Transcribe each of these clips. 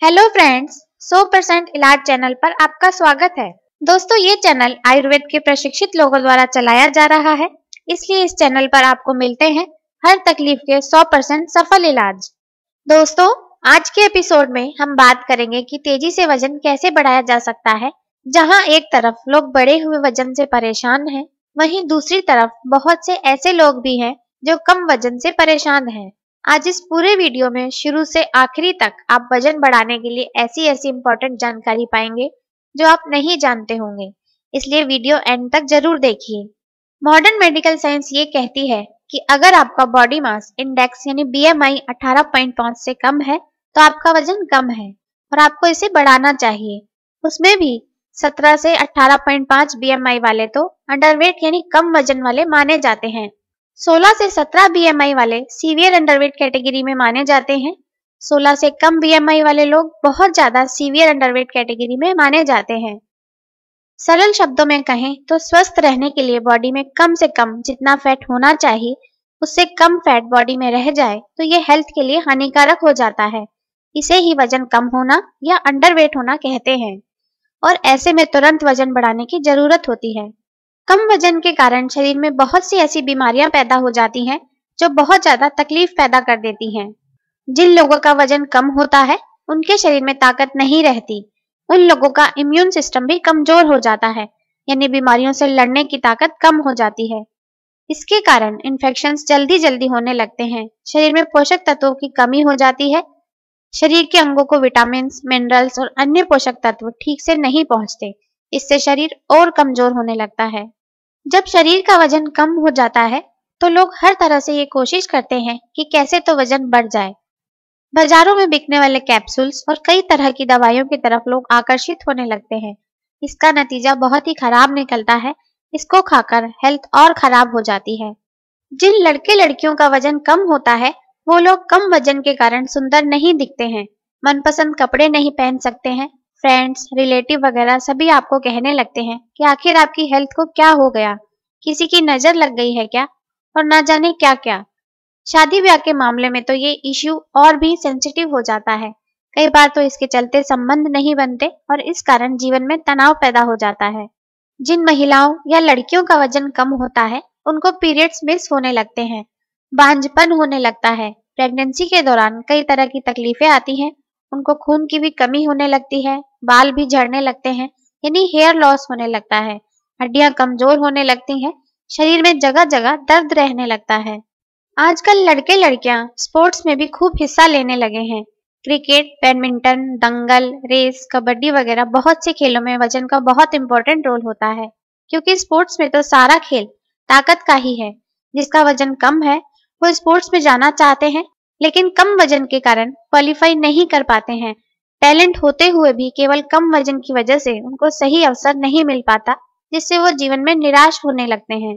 Hello friends, 100% इलाज channel पर आपका स्वागत है। दोस्तों, ये चैनल आयुर्वेद के प्रशिक्षित लोगों द्वारा चलाया जा रहा है, इसलिए इस चैनल पर आपको मिलते हैं हर तकलीफ के 100% सफल इलाज। दोस्तों, आज के एपिसोड में हम बात करेंगे कि तेजी से वजन कैसे बढ़ाया जा सकता है। जहां एक तरफ लोग बढ़े हुए वजन से परेशान हैं, वहीं दूसरी तरफ बहुत से ऐसे लोग भी हैं जो कम वजन से परेशान हैं। आज इस पूरे वीडियो में शुरू से आखिरी तक आप वजन बढ़ाने के लिए ऐसी इंपॉर्टेंट जानकारी पाएंगे जो आप नहीं जानते होंगे, इसलिए वीडियो एंड तक जरूर देखिए। मॉडर्न मेडिकल साइंस ये कहती है कि अगर आपका बॉडी मास इंडेक्स यानी BMI 18.5 से कम है तो आपका वजन कम है और आपको इसे बढ़ाना चाहिए। उसमें भी 17 से 18.5 BMI वाले तो अंडरवेट यानी कम वजन वाले माने जाते हैं। 16 से 17 BMI वाले सीवियर अंडरवेट कैटेगरी में माने जाते हैं। 16 से कम BMI वाले लोग बहुत ज्यादा सीवियर अंडरवेट कैटेगरी में माने जाते हैं। सरल शब्दों में कहें तो स्वस्थ रहने के लिए बॉडी में कम से कम जितना फैट होना चाहिए उससे कम फैट बॉडी में रह जाए तो ये हेल्थ के लिए हानिकारक हो जाता है। इसे ही वजन कम होना या अंडरवेट होना कहते हैं और ऐसे में तुरंत वजन बढ़ाने की जरूरत होती है। कम वजन के कारण शरीर में बहुत सी ऐसी बीमारियां पैदा हो जाती हैं जो बहुत ज्यादा तकलीफ पैदा कर देती हैं। जिन लोगों का वजन कम होता है उनके शरीर में ताकत नहीं रहती। उन लोगों का इम्यून सिस्टम भी कमजोर हो जाता है, यानी बीमारियों से लड़ने की ताकत कम हो जाती है। इसके कारण इन्फेक्शंस जल्दी होने लगते हैं। शरीर में पोषक तत्वों की कमी हो जाती है। शरीर के अंगों को विटामिन, मिनरल्स और अन्य पोषक तत्व ठीक से नहीं पहुंचते। इससे शरीर और कमजोर होने लगता है। जब शरीर का वजन कम हो जाता है तो लोग हर तरह से ये कोशिश करते हैं कि कैसे तो वजन बढ़ जाए। बाजारों में बिकने वाले कैप्सूल्स और कई तरह की दवाइयों की तरफ लोग आकर्षित होने लगते हैं। इसका नतीजा बहुत ही खराब निकलता है। इसको खाकर हेल्थ और खराब हो जाती है। जिन लड़के लड़कियों का वजन कम होता है वो लोग कम वजन के कारण सुंदर नहीं दिखते हैं, मनपसंद कपड़े नहीं पहन सकते हैं। फ्रेंड्स, रिलेटिव वगैरह सभी आपको कहने लगते हैं कि आखिर आपकी हेल्थ को क्या हो गया, किसी की नजर लग गई है क्या, और ना जाने क्या क्या। शादी ब्याह के मामले में तो ये इश्यू और भी सेंसिटिव हो जाता है। कई बार तो इसके चलते संबंध नहीं बनते और इस कारण जीवन में तनाव पैदा हो जाता है। जिन महिलाओं या लड़कियों का वजन कम होता है उनको पीरियड्स मिस होने लगते हैं, बांझपन होने लगता है। प्रेगनेंसी के दौरान कई तरह की तकलीफें आती हैं। उनको खून की भी कमी होने लगती है, बाल भी झड़ने लगते हैं यानी हेयर लॉस होने लगता है, हड्डियां कमजोर होने लगती हैं, शरीर में जगह जगह दर्द रहने लगता है। आजकल लड़के लड़कियां स्पोर्ट्स में भी खूब हिस्सा लेने लगे हैं। क्रिकेट, बैडमिंटन, दंगल, रेस, कबड्डी वगैरह बहुत से खेलों में वजन का बहुत इंपॉर्टेंट रोल होता है, क्योंकि स्पोर्ट्स में तो सारा खेल ताकत का ही है। जिसका वजन कम है वो स्पोर्ट्स में जाना चाहते हैं लेकिन कम वजन के कारण क्वालिफाई नहीं कर पाते हैं। टैलेंट होते हुए भी केवल कम वजन की वजह से उनको सही अवसर नहीं मिल पाता, जिससे वो जीवन में निराश होने लगते हैं।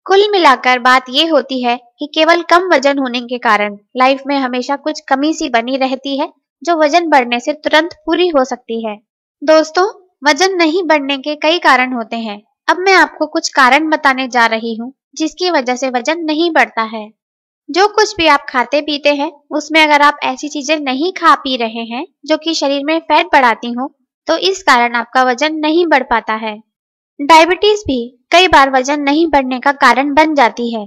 कुल मिलाकर बात ये होती है कि केवल कम वजन होने के कारण लाइफ में हमेशा कुछ कमी सी बनी रहती है जो वजन बढ़ने से तुरंत पूरी हो सकती है। दोस्तों, वजन नहीं बढ़ने के कई कारण होते हैं। अब मैं आपको कुछ कारण बताने जा रही हूँ जिसकी वजह से वजन नहीं बढ़ता है। जो कुछ भी आप खाते पीते हैं उसमें अगर आप ऐसी चीजें नहीं खा पी रहे हैं जो कि शरीर में फैट बढ़ाती हो तो इस कारण आपका वजन नहीं बढ़ पाता है। डायबिटीज भी कई बार वजन नहीं बढ़ने का कारण बन जाती है।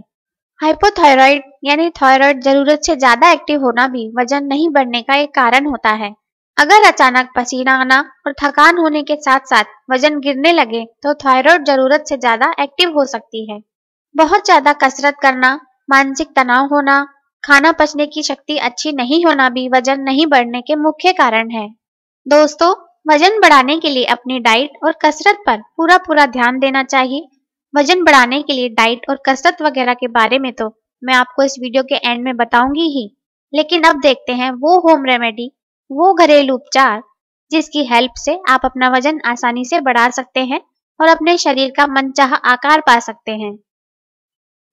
हाइपोथायराइड यानी थायराइड जरूरत से ज्यादा एक्टिव होना भी वजन नहीं बढ़ने का एक कारण होता है। अगर अचानक पसीना आना और थकान होने के साथ साथ वजन गिरने लगे तो थायराइड जरूरत से ज्यादा एक्टिव हो सकती है। बहुत ज्यादा कसरत करना, मानसिक तनाव होना, खाना पचने की शक्ति अच्छी नहीं होना भी वजन नहीं बढ़ने के मुख्य कारण है। दोस्तों, वजन बढ़ाने के लिए अपनी डाइट और कसरत पर पूरा ध्यान देना चाहिए। वजन बढ़ाने के लिए डाइट और कसरत वगैरह के बारे में तो मैं आपको इस वीडियो के एंड में बताऊंगी ही, लेकिन अब देखते हैं वो होम रेमेडी, वो घरेलू उपचार जिसकी हेल्प से आप अपना वजन आसानी से बढ़ा सकते हैं और अपने शरीर का मनचाहा आकार पा सकते हैं।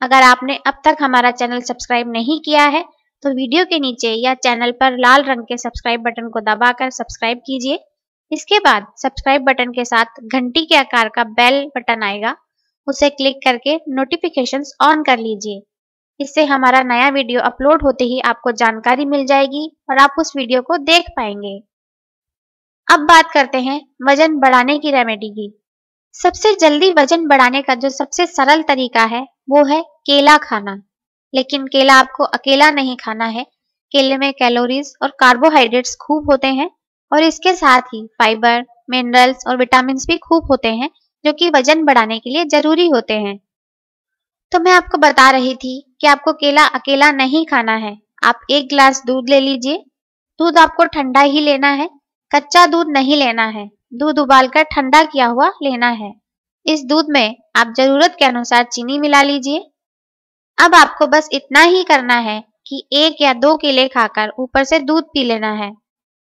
अगर आपने अब तक हमारा चैनल सब्सक्राइब नहीं किया है तो वीडियो के नीचे या चैनल पर लाल रंग के सब्सक्राइब बटन को दबाकर सब्सक्राइब कीजिए। इसके बाद सब्सक्राइब बटन के साथ घंटी के आकार का बेल बटन आएगा, उसे क्लिक करके नोटिफिकेशंस ऑन कर लीजिए। इससे हमारा नया वीडियो अपलोड होते ही आपको जानकारी मिल जाएगी और आप उस वीडियो को देख पाएंगे। अब बात करते हैं वजन बढ़ाने की रेमेडी की। सबसे जल्दी वजन बढ़ाने का जो सबसे सरल तरीका है वो है केला खाना। लेकिन केला आपको अकेला नहीं खाना है। केले में कैलोरीज और कार्बोहाइड्रेट्स खूब होते हैं और इसके साथ ही फाइबर, मिनरल्स और विटामिन भी खूब होते हैं जो कि वजन बढ़ाने के लिए जरूरी होते हैं। तो मैं आपको बता रही थी कि आपको केला अकेला नहीं खाना है। आप 1 गिलास दूध ले लीजिए। दूध आपको ठंडा ही लेना है, कच्चा दूध नहीं लेना है। दूध उबालकर ठंडा किया हुआ लेना है। इस दूध में आप जरूरत के अनुसार चीनी मिला लीजिए। अब आपको बस इतना ही करना है कि 1 या 2 केले खाकर ऊपर से दूध पी लेना है।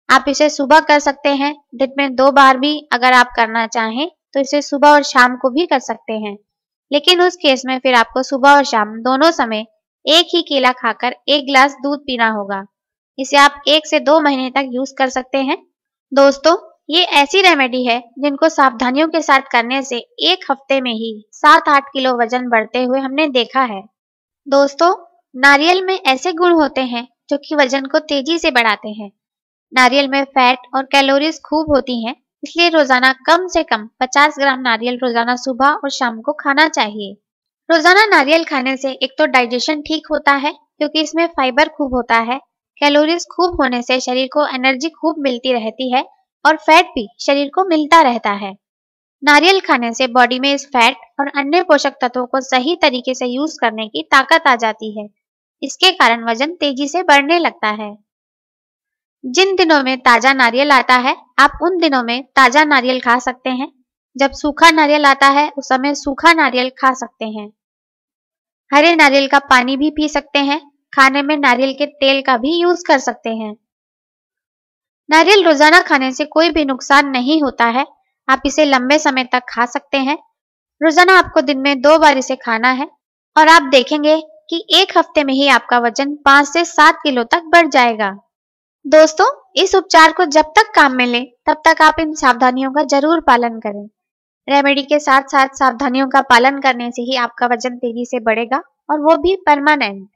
आप इसे सुबह कर सकते हैं, दिन में 2 बार भी अगर आप करना चाहें तो इसे सुबह और शाम को भी कर सकते हैं। लेकिन उस केस में फिर आपको सुबह और शाम दोनों समय एक ही केला खाकर 1 गिलास दूध पीना होगा। इसे आप 1 से 2 महीने तक यूज कर सकते हैं। दोस्तों, ये ऐसी रेमेडी है जिनको सावधानियों के साथ करने से 1 हफ्ते में ही 7-8 किलो वजन बढ़ते हुए हमने देखा है। दोस्तों, नारियल में ऐसे गुण होते हैं जो कि वजन को तेजी से बढ़ाते हैं। नारियल में फैट और कैलोरीज खूब होती हैं, इसलिए रोजाना कम से कम 50 ग्राम नारियल रोजाना सुबह और शाम को खाना चाहिए। रोजाना नारियल खाने से एक तो डाइजेशन ठीक होता है क्योंकि इसमें फाइबर खूब होता है। कैलोरीज खूब होने से शरीर को एनर्जी खूब मिलती रहती है और फैट भी शरीर को मिलता रहता है। नारियल खाने से बॉडी में इस फैट और अन्य पोषक तत्वों को सही तरीके से यूज करने की ताकत आ जाती है। इसके कारण वजन तेजी से बढ़ने लगता है। जिन दिनों में ताजा नारियल आता है, आप उन दिनों में ताजा नारियल खा सकते हैं। जब सूखा नारियल आता है, उस समय सूखा नारियल खा सकते हैं। हरे नारियल का पानी भी पी सकते हैं। खाने में नारियल के तेल का भी यूज कर सकते हैं। नारियल रोजाना खाने से कोई भी नुकसान नहीं होता है। आप इसे लंबे समय तक खा सकते हैं। रोजाना आपको दिन में 2 बार इसे खाना है और आप देखेंगे कि 1 हफ्ते में ही आपका वजन 5 से 7 किलो तक बढ़ जाएगा। दोस्तों, इस उपचार को जब तक काम में लें तब तक आप इन सावधानियों का जरूर पालन करें। रेमेडी के साथ साथ सावधानियों का पालन करने से ही आपका वजन तेजी से बढ़ेगा और वो भी परमानेंट।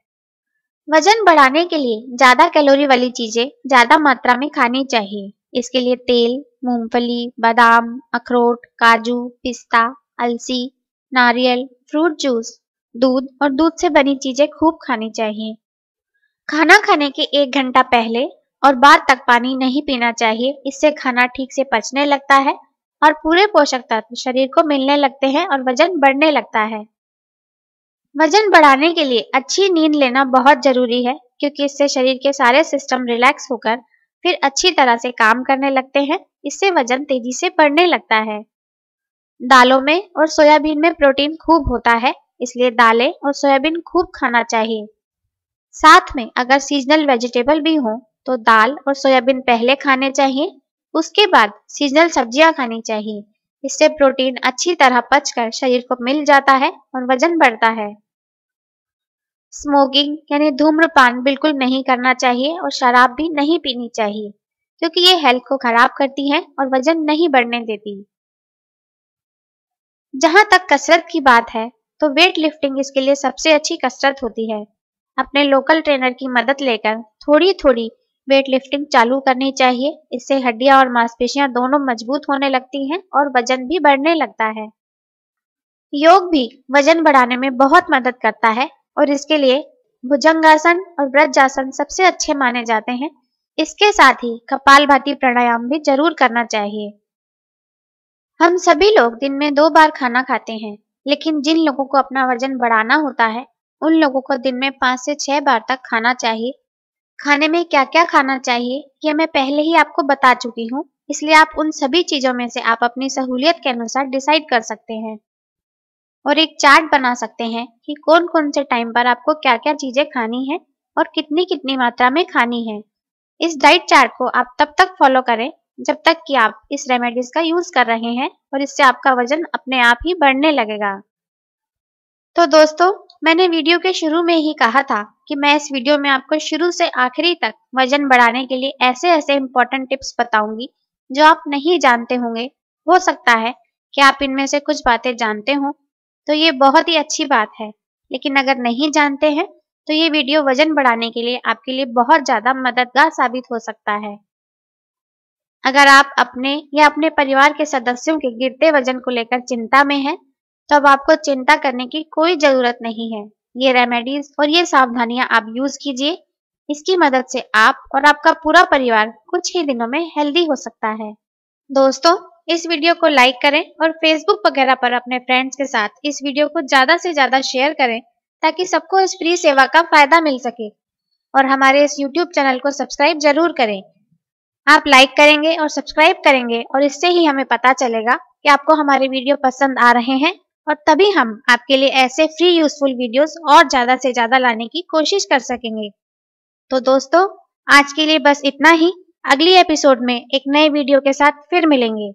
वजन बढ़ाने के लिए ज्यादा कैलोरी वाली चीजें ज्यादा मात्रा में खानी चाहिए। इसके लिए तेल, मूंगफली, बादाम, अखरोट, काजू, पिस्ता, अलसी, नारियल, फ्रूट जूस, दूध और दूध से बनी चीजें खूब खानी चाहिए। खाना खाने के 1 घंटा पहले और बाद तक पानी नहीं पीना चाहिए। इससे खाना ठीक से पचने लगता है और पूरे पोषक तत्व शरीर को मिलने लगते हैं और वजन बढ़ने लगता है। वजन बढ़ाने के लिए अच्छी नींद लेना बहुत जरूरी है क्योंकि इससे शरीर के सारे सिस्टम रिलैक्स होकर फिर अच्छी तरह से काम करने लगते हैं। इससे वजन तेजी से बढ़ने लगता है। दालों में और सोयाबीन में प्रोटीन खूब होता है, इसलिए दालें और सोयाबीन खूब खाना चाहिए। साथ में अगर सीजनल वेजिटेबल भी हो तो दाल और सोयाबीन पहले खाने चाहिए, उसके बाद सीजनल सब्जियां खानी चाहिए। इससे प्रोटीन अच्छी तरह पचकर शरीर को मिल जाता है और वजन बढ़ता है। स्मोकिंग यानी धूम्रपान बिल्कुल नहीं करना चाहिए और शराब भी नहीं पीनी चाहिए क्योंकि ये हेल्थ को खराब करती है और वजन नहीं बढ़ने देती। जहां तक कसरत की बात है तो वेट लिफ्टिंग इसके लिए सबसे अच्छी कसरत होती है। अपने लोकल ट्रेनर की मदद लेकर थोड़ी थोड़ी वेट लिफ्टिंग चालू करनी चाहिए। इससे हड्डियां और मांसपेशियां दोनों मजबूत होने लगती हैं और वजन भी बढ़ने लगता है। योग भी वजन बढ़ाने में बहुत मदद करता है और इसके लिए भुजंगासन और वज्रासन सबसे अच्छे माने जाते हैं। इसके साथ ही कपालभाति प्राणायाम भी जरूर करना चाहिए। हम सभी लोग दिन में 2 बार खाना खाते हैं, लेकिन जिन लोगों को अपना वजन बढ़ाना होता है उन लोगों को दिन में 5 से 6 बार तक खाना चाहिए। खाने में क्या क्या खाना चाहिए ये मैं पहले ही आपको बता चुकी हूँ, इसलिए आप उन सभी चीजों में से आप अपनी सहूलियत के अनुसार डिसाइड कर सकते हैं और एक चार्ट बना सकते हैं कि कौन कौन से टाइम पर आपको क्या क्या चीजें खानी है और कितनी कितनी मात्रा में खानी है। इस डाइट चार्ट को आप तब तक फॉलो करें जब तक कि आप इस रेमेडीज का यूज कर रहे हैं और इससे आपका वजन अपने आप ही बढ़ने लगेगा। तो दोस्तों, मैंने वीडियो के शुरू में ही कहा था कि मैं इस वीडियो में आपको शुरू से आखिरी तक वजन बढ़ाने के लिए ऐसे ऐसे इंपॉर्टेंट टिप्स बताऊंगी जो आप नहीं जानते होंगे। हो सकता है कि आप इनमें से कुछ बातें जानते हो तो ये बहुत ही अच्छी बात है, लेकिन अगर नहीं जानते हैं तो ये वीडियो वजन बढ़ाने के लिए आपके लिए बहुत ज्यादा मददगार साबित हो सकता है। अगर आप अपने या अपने परिवार के सदस्यों के गिरते वजन को लेकर चिंता में हैं, तो अब आपको चिंता करने की कोई जरूरत नहीं है। ये रेमेडीज और ये सावधानियां आप यूज कीजिए। इसकी मदद से आप और आपका पूरा परिवार कुछ ही दिनों में हेल्दी हो सकता है। दोस्तों, इस वीडियो को लाइक करें और फेसबुक वगैरह पर अपने फ्रेंड्स के साथ इस वीडियो को ज्यादा से ज्यादा शेयर करें, ताकि सबको इस फ्री सेवा का फायदा मिल सके। और हमारे इस यूट्यूब चैनल को सब्सक्राइब जरूर करें। आप लाइक करेंगे और सब्सक्राइब करेंगे और इससे ही हमें पता चलेगा कि आपको हमारे वीडियो पसंद आ रहे हैं, और तभी हम आपके लिए ऐसे फ्री यूजफुल वीडियोस और ज्यादा से ज्यादा लाने की कोशिश कर सकेंगे। तो दोस्तों, आज के लिए बस इतना ही। अगली एपिसोड में एक नए वीडियो के साथ फिर मिलेंगे।